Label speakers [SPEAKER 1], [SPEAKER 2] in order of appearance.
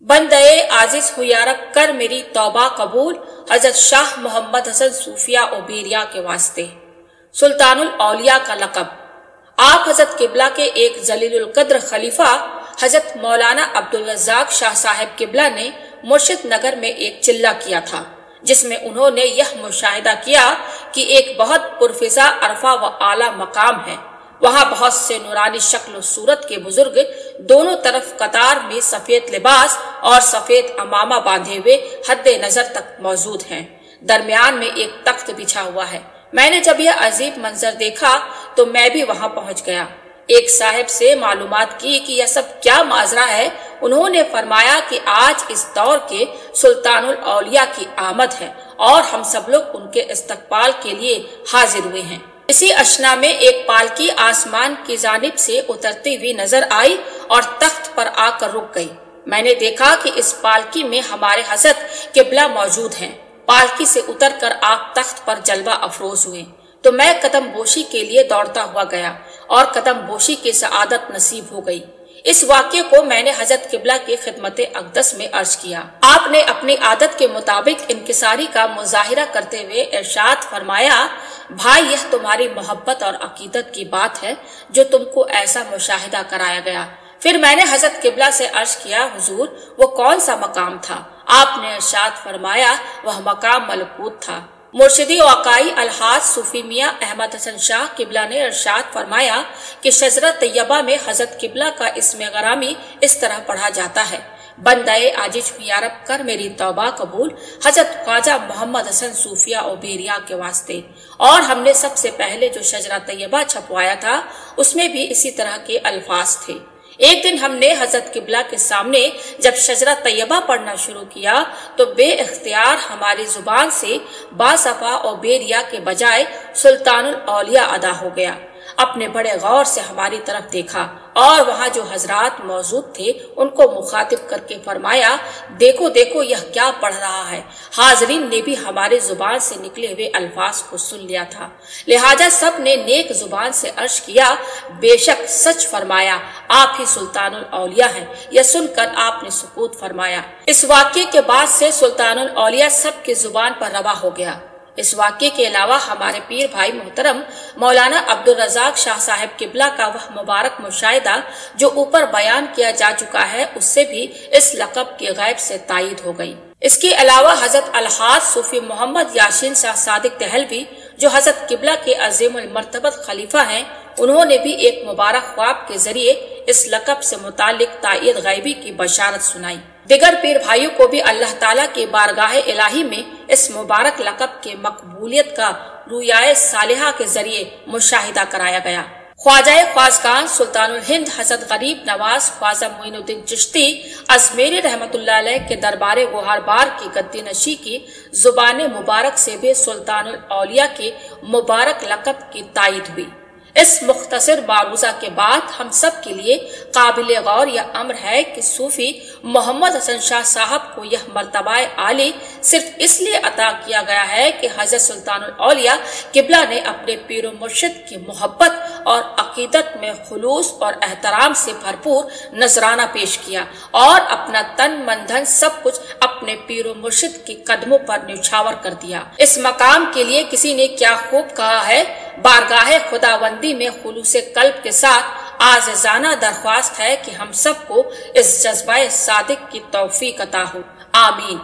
[SPEAKER 1] बंदे आजिज हुयारब कर मेरी तौबा कबूल हजरत शाह मोहम्मद हसन सूफिया ओबेरिया के वास्ते। सुल्तानुल औलिया का लक़ब। आप हजरत किबला के एक जलीलुल कद्र खलीफा हजरत मौलाना अब्दुल रज़्ज़ाक शाह साहिब किबला ने मुर्शिद नगर में एक चिल्ला किया था, जिसमें उन्होंने यह मुशाहिदा किया कि एक बहुत पुरफिजा अरफा व आला मकाम है। वहां बहुत से नूरानी शक्ल सूरत के बुजुर्ग दोनों तरफ कतार में सफेद लिबास और सफेद अमामा बांधे हुए हद्दे नजर तक मौजूद हैं। दरमियान में एक तख्त बिछा हुआ है। मैंने जब यह अजीब मंजर देखा तो मैं भी वहां पहुंच गया। एक साहिब से मालूमात की कि यह सब क्या माजरा है। उन्होंने फरमाया कि आज इस दौर के सुल्तानुल औलिया की आमद है और हम सब लोग उनके इस्तकबाल के लिए हाजिर हुए हैं। इसी अशना में एक पालकी आसमान की जानिब से उतरती हुई नजर आई और तख्त पर आकर रुक गई। मैंने देखा कि इस पालकी में हमारे हजरत किबला मौजूद हैं। पालकी से उतरकर आप तख्त पर जलवा अफरोज हुए तो मैं कदम बोशी के लिए दौड़ता हुआ गया और कदम बोशी की सआदत नसीब हो गई। इस वाक्य को मैंने हजरत किबला की खिदमत अक़दस में अर्ज किया। आपने अपनी आदत के मुताबिक इनकिसारी का मुजाहिरा करते हुए इरशाद फरमाया, भाई यह तुम्हारी मोहब्बत और अकीदत की बात है जो तुमको ऐसा मुशाहिदा कराया गया। फिर मैंने हजरत किबला से अर्ज किया, हुजूर वो कौन सा मकाम था? आपने इरशाद फरमाया, वह मकाम मलकूत था। मुर्शिदी वाक़ई अलहाज सूफी मियां अहमद हसन शाह किबला ने इरशाद फरमाया कि शजरा तैयबा में हजरत किबला का इस्मे गरामी इस तरह पढ़ा जाता है, बंदे आजिज हुयारब कर मेरी तौबा कबूल हजरत ख्वाजा मोहम्मद हसन सूफिया ओबेरिया के वास्ते। और हमने सबसे पहले जो शजरा तैयबा छपवाया था उसमें भी इसी तरह के अल्फाज थे। एक दिन हमने हजरत किबला के सामने जब शजरा तैयबा पढ़ना शुरू किया तो बेइख्तियार हमारी जुबान से बासफा ओबेरिया के बजाय सुल्तानुल औलिया अदा हो गया। अपने बड़े गौर से हमारी तरफ देखा और वहां जो हजरात मौजूद थे उनको मुखातिब करके फरमाया, देखो देखो यह क्या पढ़ रहा है। हाजरीन ने भी हमारे जुबान से निकले हुए अल्फाज को सुन लिया था, लिहाजा सब ने नेक जुबान से अर्ज किया, बेशक सच फरमाया, आप ही सुल्तानुल औलिया हैं। यह सुनकर आपने सुकूत फरमाया। इस वाक्य के बाद से सुल्तानुल औलिया सबकी जुबान पर रवा हो गया। इस वाक्य के अलावा हमारे पीर भाई मोहतरम मौलाना अब्दुल रज़्ज़ाक शाह साहिब किबला का वह मुबारक मुशाहिदा जो ऊपर बयान किया जा चुका है, उससे भी इस लक़ब की गैब से तायीद हो गई। इसके अलावा हजरत अलहाज सूफी मोहम्मद यासीन शाह सादिक दहलवी जो हजरत किबला के अज़ीमुल मर्तबत खलीफा हैं, उन्होंने भी एक मुबारक ख्वाब के जरिए इस लक़ब से मुतालिक तायीद गैबी की बशारत सुनाई। दिगर पीर भाइयों को भी अल्लाह ताला के बारगाह इलाही में इस मुबारक लक़ब के मकबूलियत का रुयाए सालिहा के जरिए मुशाहिदा कराया गया। ख्वाजा ख्वाजगान सुल्तानुल हिंद हजरत गरीब नवाज ख्वाजा मोइनुद्दीन चिश्ती अजमेरी रहमतुल्लाह अलैह के दरबार गुहारबार की गद्दी नशी की जुबान मुबारक से भी सुल्तानुल औलिया के मुबारक लक़ब की तायीद हुई। इस मुख्तसर बारूजा के बाद हम सब के लिए काबिल गौर यह अम्र है कि सूफी मोहम्मद हसन शाह साहब को यह मर्तबा आली सिर्फ इसलिए अता किया गया है कि हजरत सुल्तानुल औलिया किबला ने अपने पीर मुर्शिद की मोहब्बत और अकीदत में खुलूस और एहतराम से भरपूर नजराना पेश किया और अपना तन मन धन सब कुछ अपने पीर मुर्शिद के कदमों पर न्यौछावर कर दिया। इस मकाम के लिए किसी ने क्या खूब कहा है, बारगाह खुदावंदी में खुलूसे कल्ब के साथ आज़िज़ाना दरख्वास्त है कि हम सबको इस जज्बा सादिक की तौफीक अता हो। आमीन।